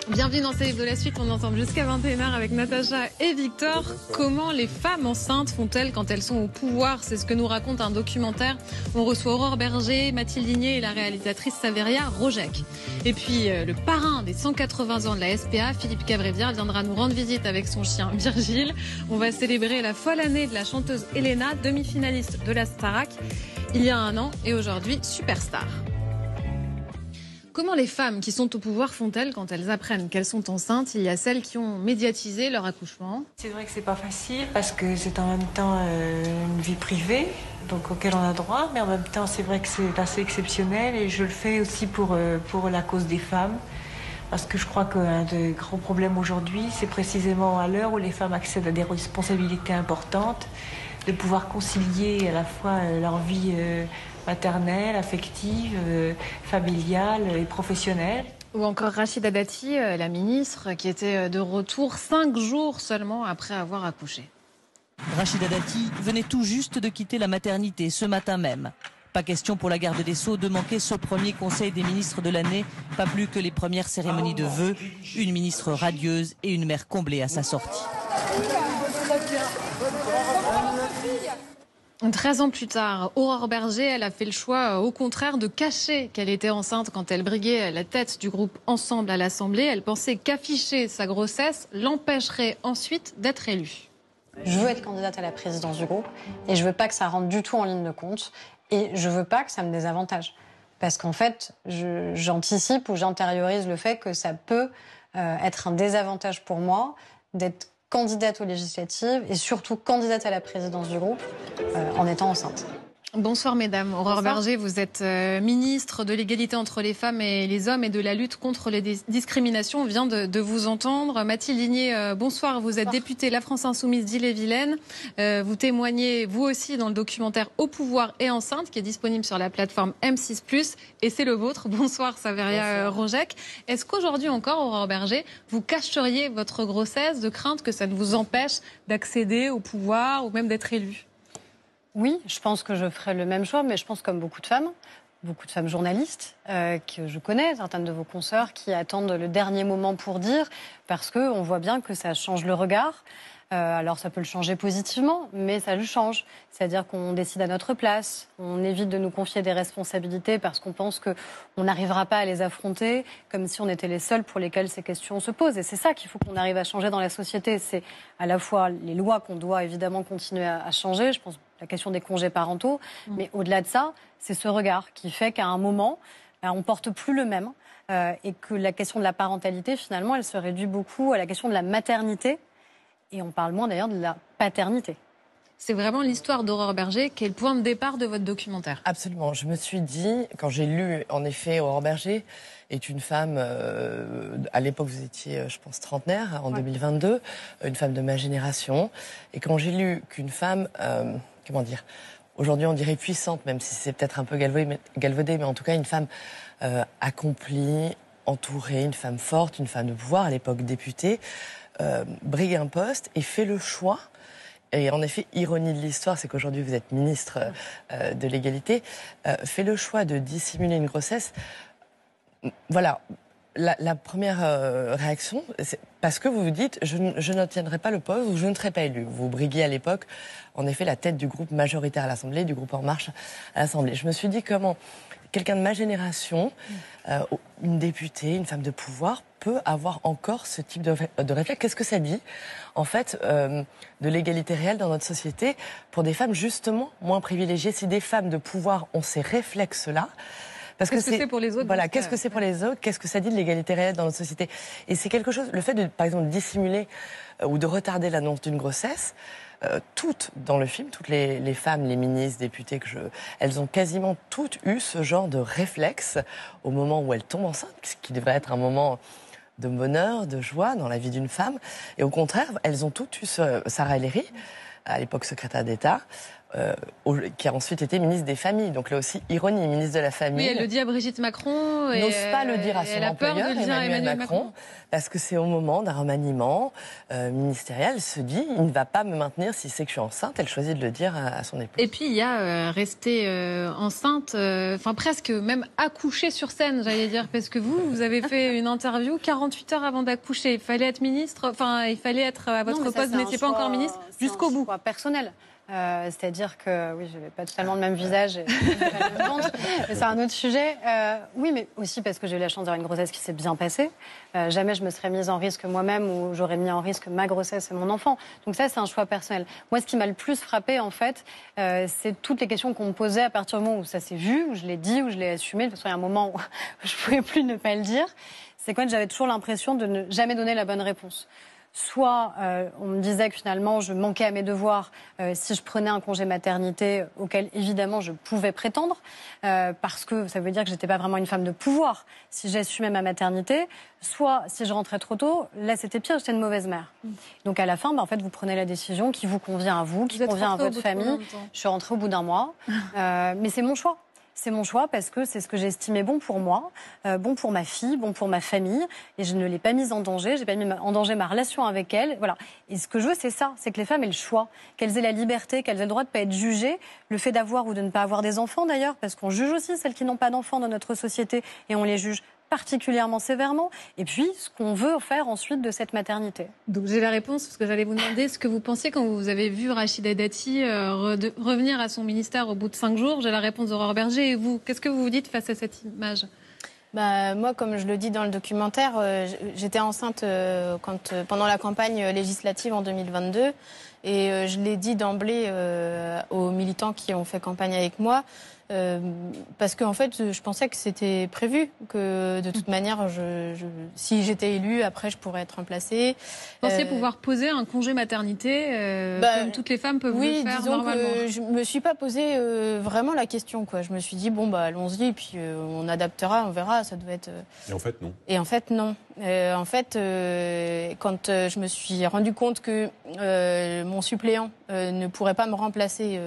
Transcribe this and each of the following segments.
Bienvenue dans Célèbre de la suite, on entend jusqu'à 21h avec Natacha et Victor. Comment les femmes enceintes font-elles quand elles sont au pouvoir? C'est ce que nous raconte un documentaire. On reçoit Aurore Berger, Mathilde Ligné et la réalisatrice Saveria Rojek. Et puis le parrain des 180 ans de la SPA, Philippe Cavrevière, viendra nous rendre visite avec son chien Virgile. On va célébrer la folle année de la chanteuse Elena, demi-finaliste de la Starac il y a un an et aujourd'hui superstar. Comment les femmes qui sont au pouvoir font-elles quand elles apprennent qu'elles sont enceintes? Il y a celles qui ont médiatisé leur accouchement. C'est vrai que c'est pas facile parce que c'est en même temps une vie privée, donc auquel on a droit, mais en même temps c'est vrai que c'est assez exceptionnel et je le fais aussi pour la cause des femmes. Parce que je crois qu'un des grands problèmes aujourd'hui, c'est précisément à l'heure où les femmes accèdent à des responsabilités importantes, de pouvoir concilier à la fois leur vie maternelle, affective, familiale et professionnelle. Ou encore Rachida Dati, la ministre, qui était de retour 5 jours seulement après avoir accouché. Rachida Dati venait tout juste de quitter la maternité ce matin même. Pas question pour la garde des Sceaux de manquer ce premier conseil des ministres de l'année, pas plus que les premières cérémonies de vœux. Une ministre radieuse et une mère comblée à sa sortie. 13 ans plus tard, Aurore Berger, elle a fait le choix, au contraire, de cacher qu'elle était enceinte quand elle briguait la tête du groupe Ensemble à l'Assemblée. Elle pensait qu'afficher sa grossesse l'empêcherait ensuite d'être élue. Je veux être candidate à la présidence du groupe et je veux pas que ça rentre du tout en ligne de compte et je veux pas que ça me désavantage. Parce qu'en fait, j'anticipe ou j'intériorise le fait que ça peut être un désavantage pour moi d'être candidate aux législatives et surtout candidate à la présidence du groupe en étant enceinte. Bonsoir mesdames. Aurore Berger, vous êtes ministre de l'égalité entre les femmes et les hommes et de la lutte contre les discriminations. On vient de vous entendre. Mathilde Ligné, bonsoir. Vous êtes députée La France Insoumise d'Ille-et-Vilaine. Vous témoignez, vous aussi, dans le documentaire Au pouvoir et enceinte, qui est disponible sur la plateforme M6+. Et c'est le vôtre. Bonsoir, Saveria Rojek. Est-ce qu'aujourd'hui encore, Aurore Berger, vous cacheriez votre grossesse de crainte que ça ne vous empêche d'accéder au pouvoir ou même d'être élue? Oui, je pense que je ferai le même choix, mais je pense comme beaucoup de femmes journalistes que je connais, certaines de vos consoeurs qui attendent le dernier moment pour dire, parce qu'on voit bien que ça change le regard. Alors ça peut le changer positivement, mais ça le change. C'est-à-dire qu'on décide à notre place, on évite de nous confier des responsabilités parce qu'on pense qu'on n'arrivera pas à les affronter, comme si on était les seuls pour lesquels ces questions se posent. Et c'est ça qu'il faut qu'on arrive à changer dans la société. C'est à la fois les lois qu'on doit évidemment continuer à changer, je pense la question des congés parentaux, mais au-delà de ça, c'est ce regard qui fait qu'à un moment, on porte plus le même et que la question de la parentalité, finalement, elle se réduit beaucoup à la question de la maternité. Et on parle moins d'ailleurs de la paternité. C'est vraiment l'histoire d'Aurore Berger qui est le point de départ de votre documentaire. Absolument. Je me suis dit, quand j'ai lu, en effet, Aurore Berger est une femme, à l'époque vous étiez, je pense, trentenaire, en 2022, une femme de ma génération. Et quand j'ai lu qu'une femme, comment dire, aujourd'hui on dirait puissante, même si c'est peut-être un peu galvaudé, mais en tout cas une femme accomplie, entourée, une femme forte, une femme de pouvoir, à l'époque députée, brigue un poste et fait le choix. Et en effet, ironie de l'histoire, c'est qu'aujourd'hui vous êtes ministre de l'égalité, fait le choix de dissimuler une grossesse. Voilà, la première réaction, c'est parce que vous vous dites je n'obtiendrai pas le poste ou je ne serai pas élu. Vous briguiez à l'époque, en effet, la tête du groupe majoritaire à l'Assemblée, du groupe En Marche à l'Assemblée. Je me suis dit comment quelqu'un de ma génération, une députée, une femme de pouvoir, peut avoir encore ce type de réflexe. Qu'est-ce que ça dit, en fait, de l'égalité réelle dans notre société pour des femmes justement moins privilégiées? Si des femmes de pouvoir ont ces réflexes-là, parce qu'est-ce que c'est pour les autres? Voilà, qu'est-ce que c'est pour les autres? Qu'est-ce que ça dit de l'égalité réelle dans notre société? Et c'est quelque chose, le fait de, par exemple, dissimuler ou de retarder l'annonce d'une grossesse, toutes dans le film, toutes les femmes, les ministres, députées, elles ont quasiment toutes eu ce genre de réflexe au moment où elles tombent enceintes, ce qui devrait être un moment de bonheur, de joie dans la vie d'une femme. Et au contraire, elles ont toutes eu Sarah El Haïry, à l'époque secrétaire d'État, qui a ensuite été ministre des Familles. Donc là aussi, ironie, ministre de la Famille. Oui, elle le dit à Brigitte Macron. N'ose pas le dire à son employeur, Emmanuel Macron, parce que c'est au moment d'un remaniement ministériel, elle se dit, il ne va pas me maintenir si c'est que je suis enceinte. Elle choisit de le dire à son époux. Et puis il y a rester enceinte, enfin presque même accoucher sur scène, j'allais dire, parce que vous avez fait une interview 48 heures avant d'accoucher. Il fallait être ministre, enfin il fallait être à votre poste, vous n'étiez pas encore ministre, jusqu'au bout. C'est un choix personnel. C'est-à-dire que, oui, je n'avais pas totalement le même visage et pas le même ventre, mais c'est un autre sujet. Oui, mais aussi parce que j'ai eu la chance d'avoir une grossesse qui s'est bien passée. Jamais je me serais mise en risque moi-même ou j'aurais mis en risque ma grossesse et mon enfant. Donc ça, c'est un choix personnel. Moi, ce qui m'a le plus frappée, en fait, c'est toutes les questions qu'on me posait à partir du moment où ça s'est vu, où je l'ai dit, où je l'ai assumé. De toute façon, il y a un moment où je ne pouvais plus ne pas le dire. C'est quand j'avais toujours l'impression de ne jamais donner la bonne réponse. Soit on me disait que finalement je manquais à mes devoirs si je prenais un congé maternité auquel évidemment je pouvais prétendre parce que ça veut dire que j'étais pas vraiment une femme de pouvoir si j'assumais ma maternité. Soit si je rentrais trop tôt, là c'était pire, j'étais une mauvaise mère. Donc à la fin, en fait, vous prenez la décision qui vous convient à vous, qui convient à votre famille. Je suis rentrée au bout d'un mois, mais c'est mon choix. C'est mon choix parce que c'est ce que j'estimais bon pour moi, bon pour ma fille, bon pour ma famille. Et je ne l'ai pas mise en danger, j'ai pas mis en danger ma relation avec elle. Voilà. Et ce que je veux, c'est ça, c'est que les femmes aient le choix, qu'elles aient la liberté, qu'elles aient le droit de ne pas être jugées. Le fait d'avoir ou de ne pas avoir des enfants d'ailleurs, parce qu'on juge aussi celles qui n'ont pas d'enfants dans notre société et on les juge particulièrement sévèrement, et puis ce qu'on veut faire ensuite de cette maternité. Donc j'ai la réponse, parce que j'allais vous demander ce que vous pensiez quand vous avez vu Rachida Dati revenir à son ministère au bout de 5 jours. J'ai la réponse d'Aurore Berger. Et vous, qu'est-ce que vous vous dites face à cette image ? Moi, comme je le dis dans le documentaire, j'étais enceinte pendant la campagne législative en 2022, et je l'ai dit d'emblée aux militants qui ont fait campagne avec moi. Parce qu'en fait, je pensais que c'était prévu, que de toute manière, si j'étais élue, après, je pourrais être remplacée. Vous pensiez pouvoir poser un congé maternité, comme toutes les femmes peuvent le faire normalement. Que je me suis pas posé vraiment la question, quoi. Je me suis dit, allons-y, et puis on adaptera, on verra, ça doit être... Et en fait, non. Et en fait, non. Quand je me suis rendu compte que mon suppléant ne pourrait pas me remplacer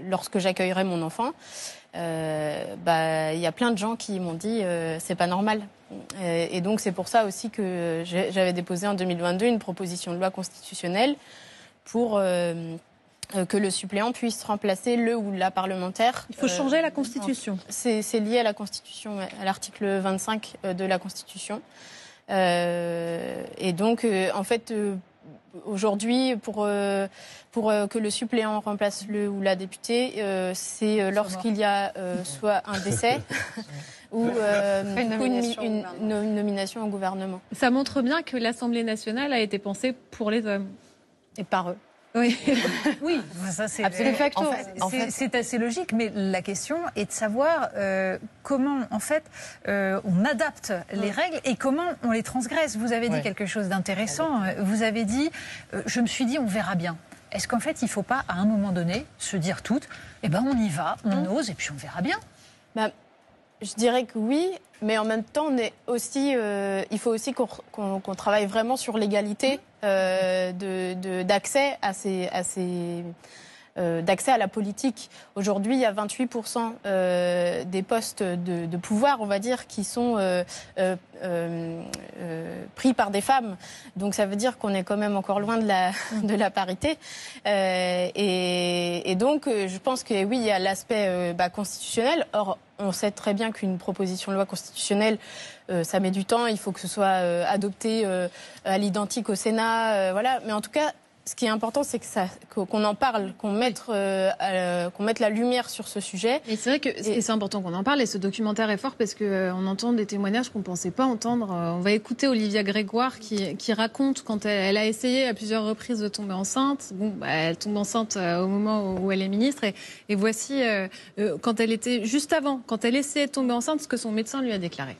lorsque j'accueillerai mon enfant, y a plein de gens qui m'ont dit c'est pas normal. Et donc c'est pour ça aussi que j'avais déposé en 2022 une proposition de loi constitutionnelle pour que le suppléant puisse remplacer le ou la parlementaire. Il faut changer la Constitution. C'est lié à la Constitution, à l'article 25 de la Constitution. Et donc, aujourd'hui, pour que le suppléant remplace le ou la députée, c'est lorsqu'il y a soit un décès ou une nomination au gouvernement. Ça montre bien que l'Assemblée nationale a été pensée pour les hommes. Et par eux. Oui, oui, ça c'est facto. C'est assez logique, mais la question est de savoir comment en fait on adapte les règles et comment on les transgresse. Vous avez dit quelque chose d'intéressant. Vous avez dit, je me suis dit, on verra bien. Est-ce qu'en fait, il ne faut pas, à un moment donné, se dire toutes, on y va, on ose et puis on verra bien. Je dirais que oui, mais en même temps, il faut aussi qu'on travaille vraiment sur l'égalité d'accès d'accès à la politique. Aujourd'hui, il y a 28% des postes de pouvoir, on va dire, qui sont pris par des femmes. Donc ça veut dire qu'on est quand même encore loin de la parité. Et donc, je pense que oui, il y a l'aspect constitutionnel. Or, on sait très bien qu'une proposition de loi constitutionnelle, ça met du temps. Il faut que ce soit adopté à l'identique au Sénat. Voilà. Mais en tout cas, ce qui est important, c'est qu'on en parle, qu'on mette la lumière sur ce sujet. Et c'est vrai que c'est important qu'on en parle. Et ce documentaire est fort parce qu'on entend des témoignages qu'on ne pensait pas entendre. On va écouter Olivia Grégoire qui raconte quand elle a essayé à plusieurs reprises de tomber enceinte. Elle tombe enceinte au moment où elle est ministre. Et voici quand elle était juste avant, quand elle essayait de tomber enceinte, ce que son médecin lui a déclaré.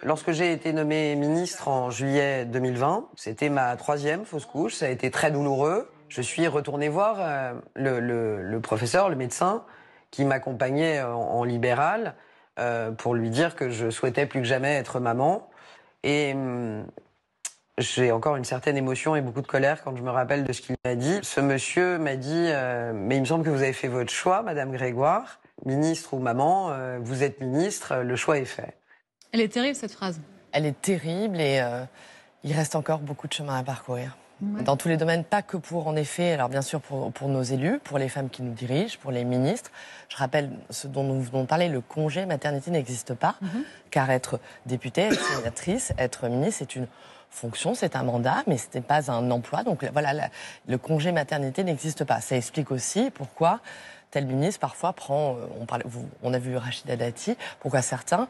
Lorsque j'ai été nommée ministre en juillet 2020, c'était ma 3e fausse couche, ça a été très douloureux. Je suis retournée voir le professeur, le médecin, qui m'accompagnait en libéral, pour lui dire que je souhaitais plus que jamais être maman. Et J'ai encore une certaine émotion et beaucoup de colère quand je me rappelle de ce qu'il m'a dit. Ce monsieur m'a dit mais il me semble que vous avez fait votre choix, Madame Grégoire, ministre ou maman, vous êtes ministre, le choix est fait. Elle est terrible cette phrase. Elle est terrible et il reste encore beaucoup de chemin à parcourir. Ouais. Dans tous les domaines, pas que pour, en effet, alors bien sûr pour nos élus, pour les femmes qui nous dirigent, pour les ministres. Je rappelle ce dont nous venons de parler, le congé maternité n'existe pas, car être députée, être sénatrice, être ministre, c'est une fonction, c'est un mandat, mais ce n'est pas un emploi. Donc voilà, le congé maternité n'existe pas. Ça explique aussi pourquoi tel ministre parfois prend, on a vu Rachida Dati, pourquoi certains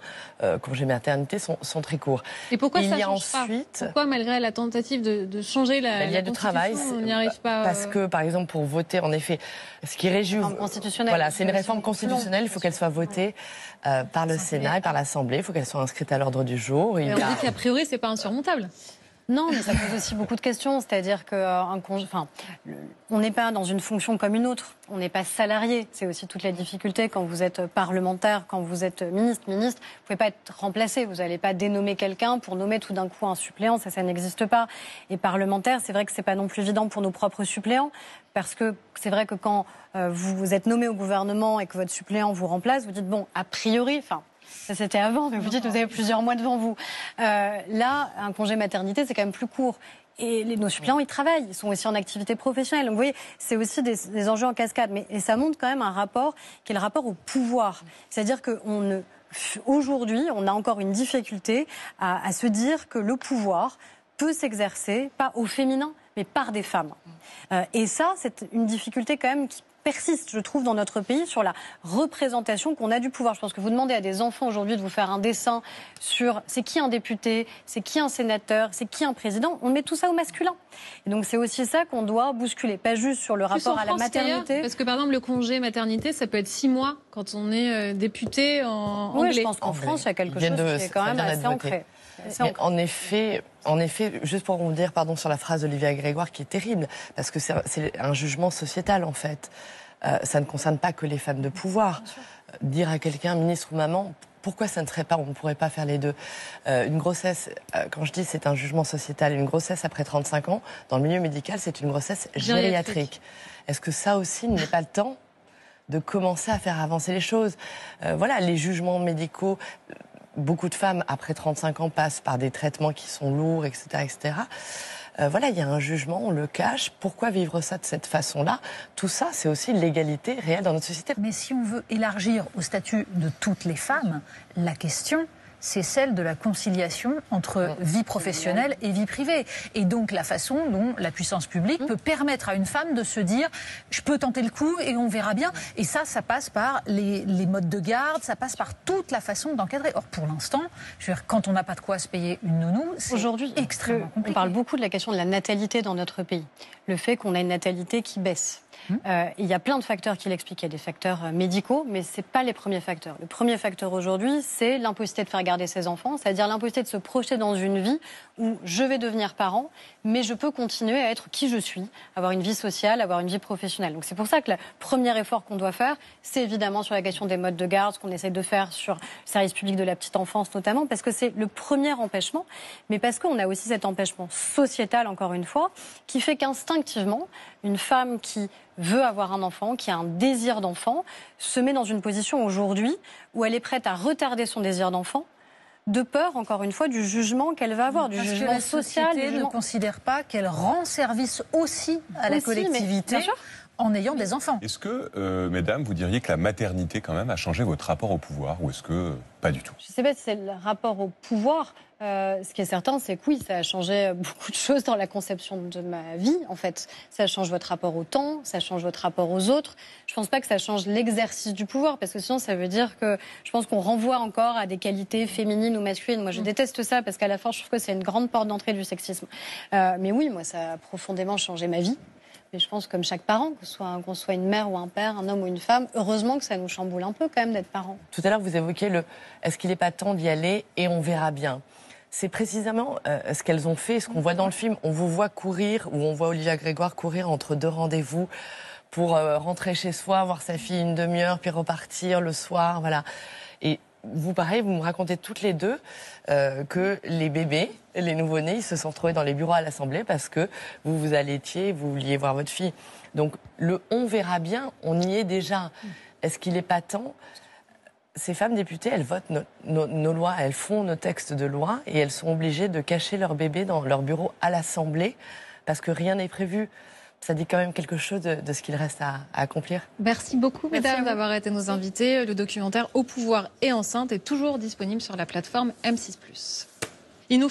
congés maternité sont très courts. Et pourquoi il ça y a change ensuite, pas? Pourquoi malgré la tentative de changer la il y a du travail, on n'y arrive pas? Parce que par exemple pour voter, en effet, ce qui régit, voilà, c'est une réforme constitutionnelle, il faut qu'elle soit votée par le Sénat et par l'Assemblée, il faut qu'elle soit inscrite à l'ordre du jour. Et on dit qu'a priori c'est pas insurmontable. Non, mais ça pose aussi beaucoup de questions. C'est-à-dire qu'on n'est pas dans une fonction comme une autre. On n'est pas salarié. C'est aussi toute la difficulté quand vous êtes parlementaire, quand vous êtes ministre. Vous ne pouvez pas être remplacé. Vous n'allez pas dénommer quelqu'un pour nommer tout d'un coup un suppléant. Ça n'existe pas. Et parlementaire, c'est vrai que c'est pas non plus évident pour nos propres suppléants. Parce que c'est vrai que quand vous êtes nommé au gouvernement et que votre suppléant vous remplace, vous dites, bon, a priori, ça c'était avant, mais vous dites que vous avez plusieurs mois devant vous. Là, un congé maternité, c'est quand même plus court. Et nos suppléants, ils travaillent, ils sont aussi en activité professionnelle. Donc vous voyez, c'est aussi des enjeux en cascade. Et ça montre quand même un rapport qui est le rapport au pouvoir. C'est-à-dire qu'aujourd'hui, on a encore une difficulté à se dire que le pouvoir peut s'exercer, pas au féminin, mais par des femmes. Et ça, c'est une difficulté quand même qui persiste, je trouve, dans notre pays sur la représentation qu'on a du pouvoir. Je pense que vous demandez à des enfants aujourd'hui de vous faire un dessin sur c'est qui un député, c'est qui un sénateur, c'est qui un président. On met tout ça au masculin. Et donc c'est aussi ça qu'on doit bousculer, pas juste sur le rapport à la maternité. Parce que par exemple le congé maternité, ça peut être 6 mois quand on est député en anglais. Oui, je pense qu'en France, il y a quelque chose qui est quand même assez ancré. En effet, juste pour rebondir sur la phrase d'Olivia Grégoire qui est terrible, parce que c'est un jugement sociétal en fait. Ça ne concerne pas que les femmes de pouvoir. Dire à quelqu'un, ministre ou maman, pourquoi ça ne serait pas, on ne pourrait pas faire les deux. Une grossesse, quand je dis c'est un jugement sociétal, une grossesse après 35 ans, dans le milieu médical, c'est une grossesse gériatrique. Est-ce que ça aussi n'est pas le temps de commencer à faire avancer les choses? Voilà, les jugements médicaux... Beaucoup de femmes, après 35 ans, passent par des traitements qui sont lourds, etc. etc. Voilà, il y a un jugement, on le cache. Pourquoi vivre ça de cette façon-là? Tout ça, c'est aussi l'égalité réelle dans notre société. Mais si on veut élargir au statut de toutes les femmes, la question... c'est celle de la conciliation entre vie professionnelle et vie privée. Et donc la façon dont la puissance publique peut permettre à une femme de se dire « je peux tenter le coup et on verra bien ». Et ça passe par les modes de garde, ça passe par toute la façon d'encadrer. Or, pour l'instant, quand on n'a pas de quoi se payer une nounou, c'est aujourd'hui extrêmement compliqué. On parle beaucoup de la question de la natalité dans notre pays. Le fait qu'on a une natalité qui baisse. Il y a plein de facteurs qui l'expliquent. Il y a des facteurs médicaux, mais ce n'est pas les premiers facteurs. Le premier facteur aujourd'hui, c'est l'impossibilité de faire garder ses enfants, c'est-à-dire l'impossibilité de se projeter dans une vie où je vais devenir parent, mais je peux continuer à être qui je suis, avoir une vie sociale, avoir une vie professionnelle. Donc c'est pour ça que le premier effort qu'on doit faire, c'est évidemment sur la question des modes de garde, ce qu'on essaye de faire sur le service public de la petite enfance notamment, parce que c'est le premier empêchement, mais parce qu'on a aussi cet empêchement sociétal, encore une fois, qui fait qu'instinctivement, une femme qui veut avoir un enfant, qui a un désir d'enfant, se met dans une position aujourd'hui où elle est prête à retarder son désir d'enfant, de peur, encore une fois, du jugement qu'elle va avoir, du jugement social. La société ne considère pas qu'elle rend service aussi à la collectivité en ayant des enfants. Est-ce que, mesdames, vous diriez que la maternité, quand même, a changé votre rapport au pouvoir, ou est-ce que pas du tout? Je ne sais pas si c'est le rapport au pouvoir. Ce qui est certain, c'est que oui, ça a changé beaucoup de choses dans la conception de ma vie, en fait. Ça change votre rapport au temps, ça change votre rapport aux autres. Je ne pense pas que ça change l'exercice du pouvoir, parce que sinon, ça veut dire que je pense qu'on renvoie encore à des qualités féminines ou masculines. Moi, je déteste ça, parce qu'à la fin, je trouve que c'est une grande porte d'entrée du sexisme. Mais oui, moi, ça a profondément changé ma vie. Mais je pense comme chaque parent, qu'on soit une mère ou un père, un homme ou une femme, heureusement que ça nous chamboule un peu quand même d'être parents. Tout à l'heure, vous évoquiez est-ce qu'il n'est pas temps d'y aller et on verra bien. C'est précisément ce qu'elles ont fait, ce qu'on voit dans le film. On vous voit courir, ou on voit Olivia Grégoire courir entre deux rendez-vous pour rentrer chez soi, voir sa fille une demi-heure, puis repartir le soir, voilà. Et vous, pareil, vous me racontez toutes les deux que les bébés, les nouveau-nés, ils se sont retrouvés dans les bureaux à l'Assemblée parce que vous allaitiez, vous vouliez voir votre fille. Donc le « on verra bien », on y est déjà. Est-ce qu'il n'est pas temps? Ces femmes députées, elles votent nos lois, elles font nos textes de loi et elles sont obligées de cacher leur bébé dans leur bureau à l'Assemblée parce que rien n'est prévu. Ça dit quand même quelque chose de ce qu'il reste à accomplir. Merci beaucoup, mesdames, d'avoir été nos invités. Le documentaire Au pouvoir et enceinte est toujours disponible sur la plateforme M6+. Il nous